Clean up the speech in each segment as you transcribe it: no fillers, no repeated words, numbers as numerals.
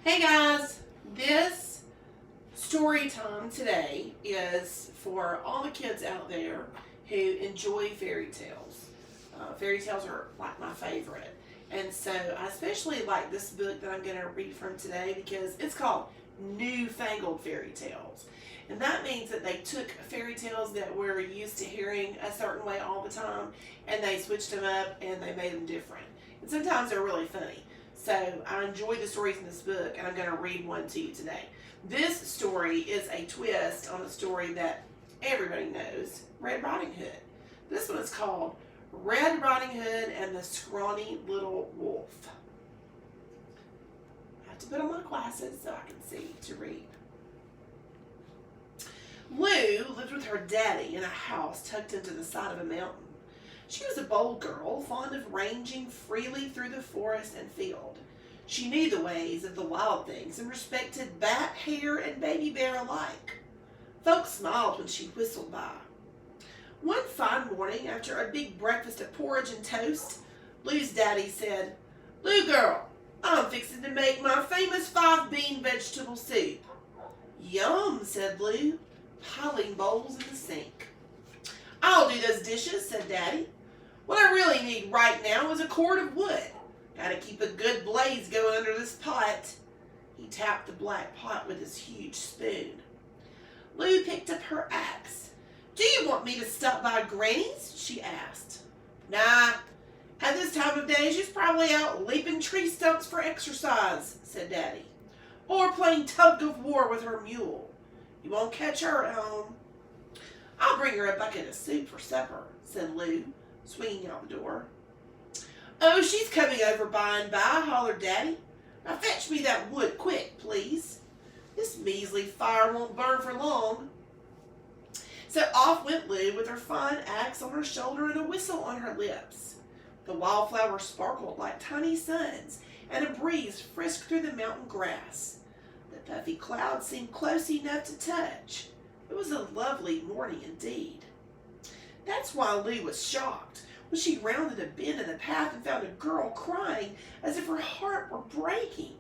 Hey guys, this story time today is for all the kids out there who enjoy fairy tales. Fairy tales are like my favorite, and so I especially like this book that I'm going to read from today because it's called Newfangled Fairy Tales. And that means that they took fairy tales that we're used to hearing a certain way all the time and they switched them up and they made them different. And sometimes they're really funny. So I enjoyed the stories in this book, and I'm going to read one to you today. This story is a twist on a story that everybody knows, Red Riding Hood. This one is called Red Riding Hood and the Scrawny Little Wolf. I have to put on my glasses so I can see to read. Lou lived with her daddy in a house tucked into the side of a mountain. She was a bold girl, fond of ranging freely through the forest and field. She knew the ways of the wild things and respected bat, hare, and baby bear alike. Folks smiled when she whistled by. One fine morning, after a big breakfast of porridge and toast, Lou's daddy said, "Lou girl, I'm fixing to make my famous 5-bean vegetable soup." "Yum," said Lou, piling bowls in the sink. "I'll do those dishes," said Daddy. "What I really need right now is a cord of wood. Gotta keep a good blaze going under this pot." He tapped the black pot with his huge spoon. Lou picked up her axe. "Do you want me to stop by Granny's?" she asked. "Nah. At this time of day, she's probably out leaping tree stumps for exercise," said Daddy. "Or playing tug of war with her mule. You won't catch her at home." "I'll bring her a bucket of soup for supper," said Lou, swinging out the door. "Oh, she's coming over by and by," hollered Daddy. "Now fetch me that wood quick, please. This measly fire won't burn for long." So off went Lou with her fine axe on her shoulder and a whistle on her lips. The wildflowers sparkled like tiny suns, and a breeze frisked through the mountain grass. The puffy clouds seemed close enough to touch. It was a lovely morning indeed. That's why Lou was shocked when she rounded a bend in the path and found a girl crying as if her heart were breaking.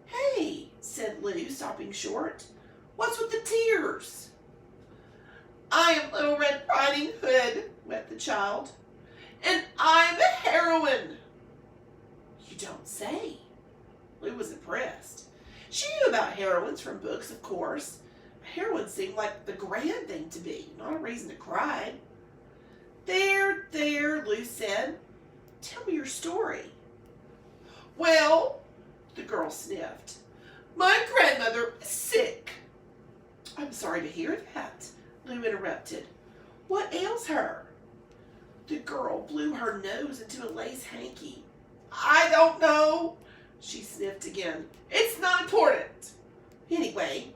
"Hey," said Lou, stopping short. "What's with the tears?" "I am Little Red Riding Hood," wept the child, "and I'm a heroine." "You don't say." Lou was impressed. She knew about heroines from books, of course. A heroine seemed like the grand thing to be, not a reason to cry. There, Lou said. "Tell me your story." "Well," the girl sniffed, "my grandmother is sick." "I'm sorry to hear that," Lou interrupted. "What ails her?" The girl blew her nose into a lace hanky. "I don't know," she sniffed again. "It's not important. Anyway,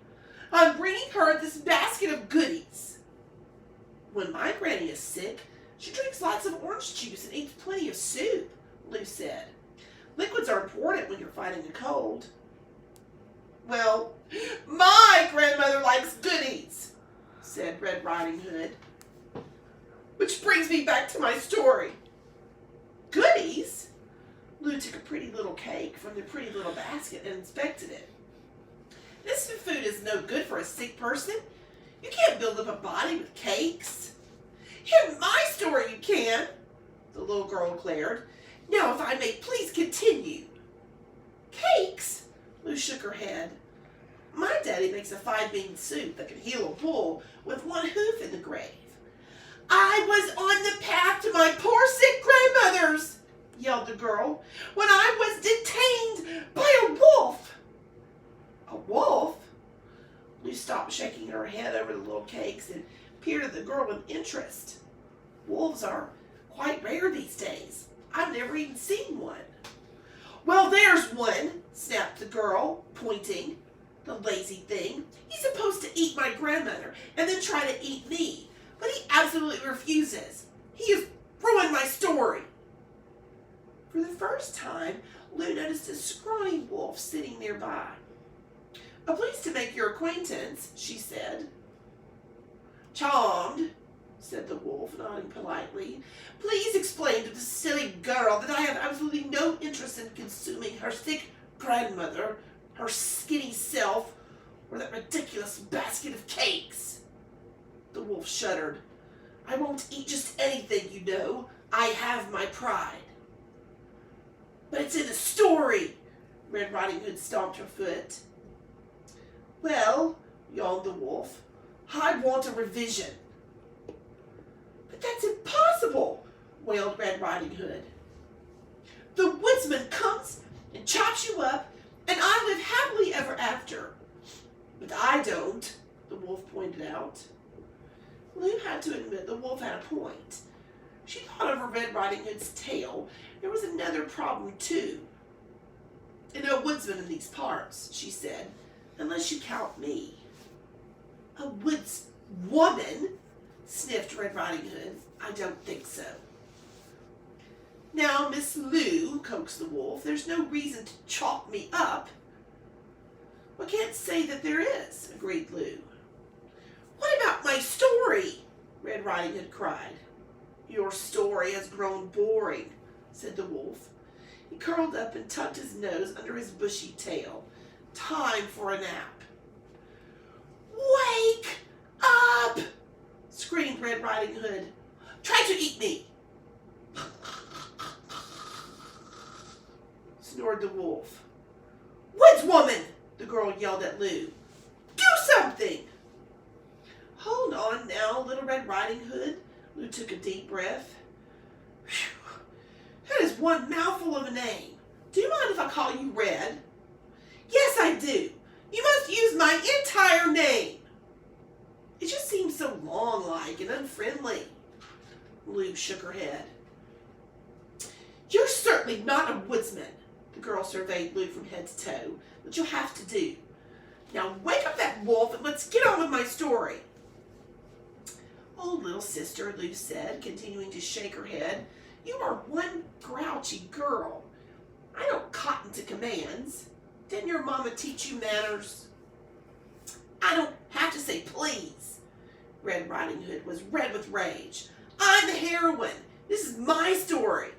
I'm bringing her this basket of goodies." "When my granny is sick, she drinks lots of orange juice and eats plenty of soup," Lou said. "Liquids are important when you're fighting a cold." "Well, my grandmother likes goodies," said Red Riding Hood. "Which brings me back to my story." "Goodies?" Lou took a pretty little cake from the pretty little basket and inspected it. "This food is no good for a sick person. You can't build up a body with cakes." "Hear my story, you can," the little girl declared. "Now, if I may please continue." "Cakes?" Lou shook her head. "My daddy makes a 5-bean soup that can heal a bull with one hoof in the grave." "I was on the path to my poor sick grandmother's," yelled the girl, "when I was detained by a wolf." "A wolf?" Lou stopped shaking her head over the little cakes and peered at the girl with interest. "Wolves are quite rare these days. I've never even seen one." "Well, there's one," snapped the girl, pointing. "The lazy thing. He's supposed to eat my grandmother and then try to eat me, but he absolutely refuses. He has ruined my story." For the first time, Lou noticed a scrawny wolf sitting nearby. "Pleased to make your acquaintance," she said. "Charmed," said the wolf, nodding politely. "Please explain to the silly girl that I have absolutely no interest in consuming her sick grandmother her skinny self, or that ridiculous basket of cakes. The wolf shuddered. I won't eat just anything, you know. I have my pride. But it's in the story. Red Riding Hood stomped her foot. Well, yawned the wolf, I want a revision. But that's impossible, wailed Red Riding Hood. The woodsman comes and chops you up, and I live happily ever after. But I don't, the wolf pointed out. Lou had to admit the wolf had a point. She thought over Red Riding Hood's tale. There was another problem, too. And no woodsman in these parts, she said, unless you count me. A woodswoman? Sniffed Red Riding Hood. I don't think so. Now, Miss Lou, coaxed the wolf, there's no reason to chop me up. I can't say that there is, agreed Lou. What about my story? Red Riding Hood cried. Your story has grown boring, said the wolf. He curled up and tucked his nose under his bushy tail. Time for a nap. Wake up! Screamed Red Riding Hood. Try to eat me! Snored the wolf. Woodswoman! The girl yelled at Lou. Do something! Hold on now, Little Red Riding Hood. Lou took a deep breath. Whew. That is one mouthful of a name. Do you mind if I call you Red? Yes, I do. You must use my entire name. It just seems so long-like and unfriendly. Lou shook her head. You're certainly not a woodsman, the girl surveyed Lou from head to toe, but you'll have to do. Now wake up that wolf and let's get on with my story. Oh, little sister, Lou said, continuing to shake her head, you are one grouchy girl. I don't cotton to commands. Didn't your mama teach you manners? I don't have to say please. Red Riding Hood was red with rage. I'm the heroine. This is my story.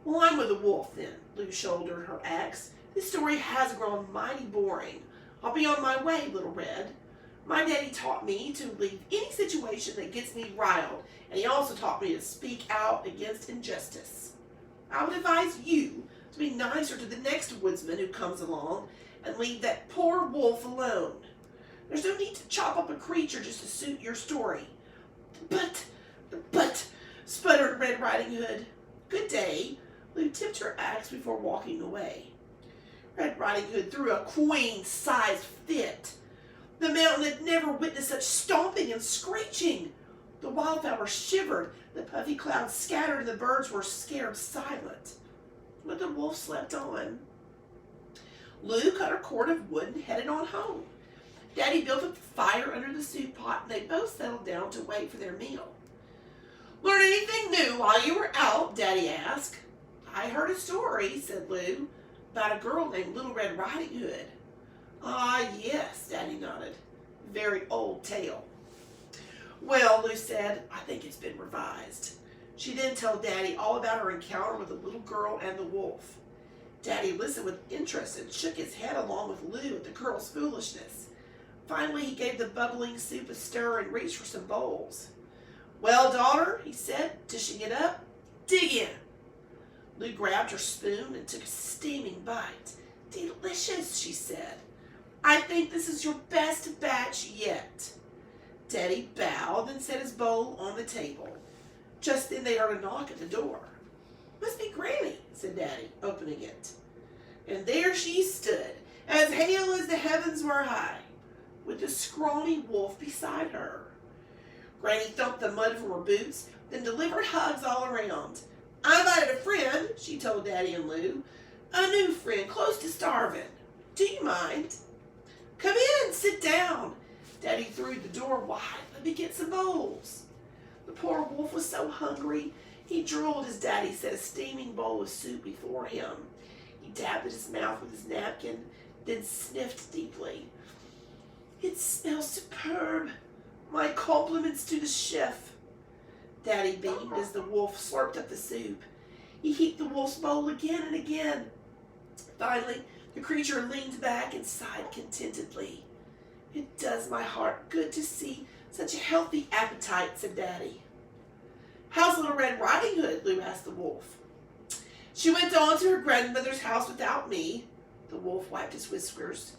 Well, I'm with the wolf then, Lou shouldered her axe. This story has grown mighty boring. I'll be on my way, Little Red. My daddy taught me to leave any situation that gets me riled, and he also taught me to speak out against injustice. I would advise you to be nicer to the next woodsman who comes along and leave that poor wolf alone. There's no need to chop up a creature just to suit your story. But, sputtered Red Riding Hood. Good day. Lou tipped her axe before walking away. Red Riding Hood threw a queen-sized fit. The mountain had never witnessed such stomping and screeching. The wildflowers shivered, the puffy clouds scattered, and the birds were scared silent. But the wolf slept on. Lou cut her cord of wood and headed on home. Daddy built a fire under the soup pot, and they both settled down to wait for their meal. Learn anything new while you were out? Daddy asked. I heard a story, said Lou, about a girl named Little Red Riding Hood. Ah, yes, Daddy nodded. Very old tale. Well, Lou said, I think it's been revised. She then told Daddy all about her encounter with the little girl and the wolf. Daddy listened with interest and shook his head along with Lou at the girl's foolishness. Finally, he gave the bubbling soup a stir and reached for some bowls. Well, daughter, he said, dishing it up, dig in. Lou grabbed her spoon and took a steaming bite. Delicious, she said. I think this is your best batch yet. Daddy bowed and set his bowl on the table. Just then they heard a knock at the door. Must be Granny, said Daddy, opening it. And there she stood, as hale as the heavens were high, with the scrawny wolf beside her. Granny thumped the mud from her boots, then delivered hugs all around. I invited a friend, she told Daddy and Lou. A new friend, close to starving. Do you mind? Come in, sit down. Daddy threw the door wide. Let me get some bowls. The poor wolf was so hungry, he drooled as Daddy set a steaming bowl of soup before him. He dabbed at his mouth with his napkin, then sniffed deeply. It smells superb. My compliments to the chef. Daddy beamed as the wolf slurped up the soup. He heaped the wolf's bowl again and again. Finally, The creature leaned back and sighed contentedly. It does my heart good to see such a healthy appetite, said Daddy. How's Little Red Riding Hood? Lou asked the wolf. She went on to her grandmother's house without me. The wolf wiped his whiskers.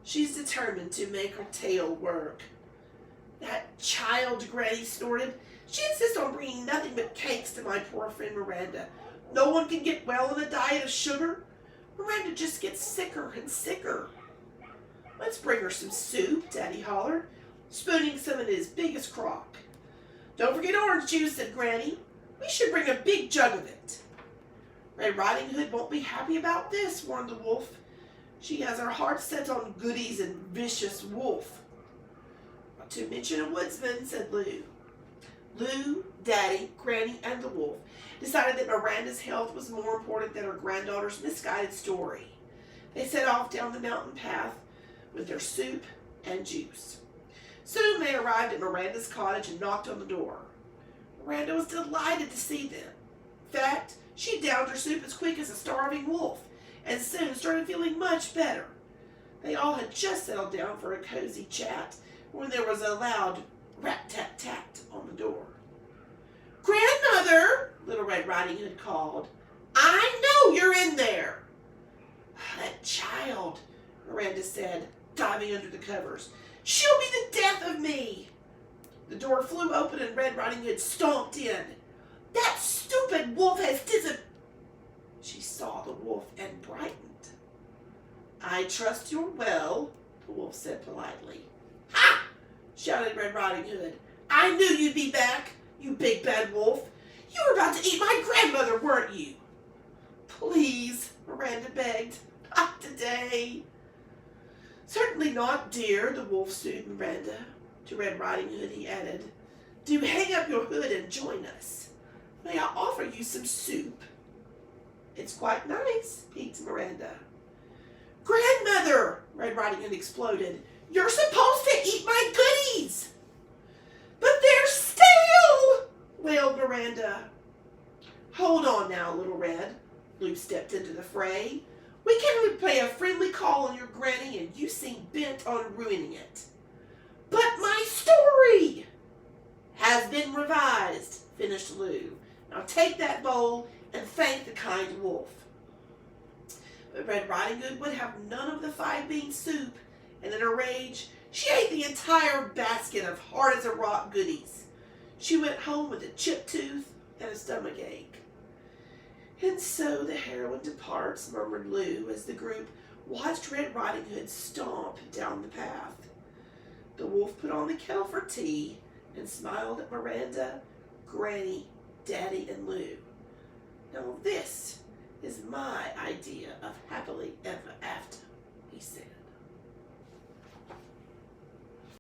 She's determined to make her tail work. That child, Granny snorted. She insists on bringing nothing but cakes to my poor friend Miranda. No one can get well on a diet of sugar. Miranda just gets sicker and sicker. Let's bring her some soup, Daddy hollered, spooning some in his biggest crock. Don't forget orange juice, said Granny. We should bring a big jug of it. Red Riding Hood won't be happy about this, warned the wolf. She has her heart set on goodies and vicious wolf. Not to mention a woodsman, said Lou. Lou, Daddy, Granny, and the wolf decided that Miranda's health was more important than her granddaughter's misguided story. They set off down the mountain path with their soup and juice. Soon they arrived at Miranda's cottage and knocked on the door. Miranda was delighted to see them. In fact, she downed her soup as quick as a starving wolf and soon started feeling much better. They all had just settled down for a cozy chat when there was a loud rat-tat-tat on the door. Grandmother, Little Red Riding Hood called. I know you're in there. That child, Miranda said, diving under the covers. She'll be the death of me. The door flew open and Red Riding Hood stomped in. That stupid wolf has disappeared. She saw the wolf and brightened. I trust you're well, the wolf said politely. Ha! Shouted Red Riding Hood. I knew you'd be back, you big bad wolf. You were about to eat my grandmother, weren't you? Please, Miranda begged. Not today. Certainly not, dear, the wolf soothed Miranda. To Red Riding Hood he added, do hang up your hood and join us. May I offer you some soup? It's quite nice, peeked Miranda. Grandmother, Red Riding Hood exploded. You're supposed to eat my goodies. But they're stale, wailed Miranda. Hold on now, Little Red. Lou stepped into the fray. We can only play a friendly call on your granny and you seem bent on ruining it. But my story has been revised, finished Lou. Now take that bowl and thank the kind wolf. But Red Riding Hood would have none of the 5-bean soup, and in a rage, she ate the entire basket of hard-as-a-rock goodies. She went home with a chipped tooth and a stomachache. And so the heroine departs, murmured Lou, as the group watched Red Riding Hood stomp down the path. The wolf put on the kettle for tea and smiled at Miranda, Granny, Daddy, and Lou. Now this is my idea of happily ever after, he said.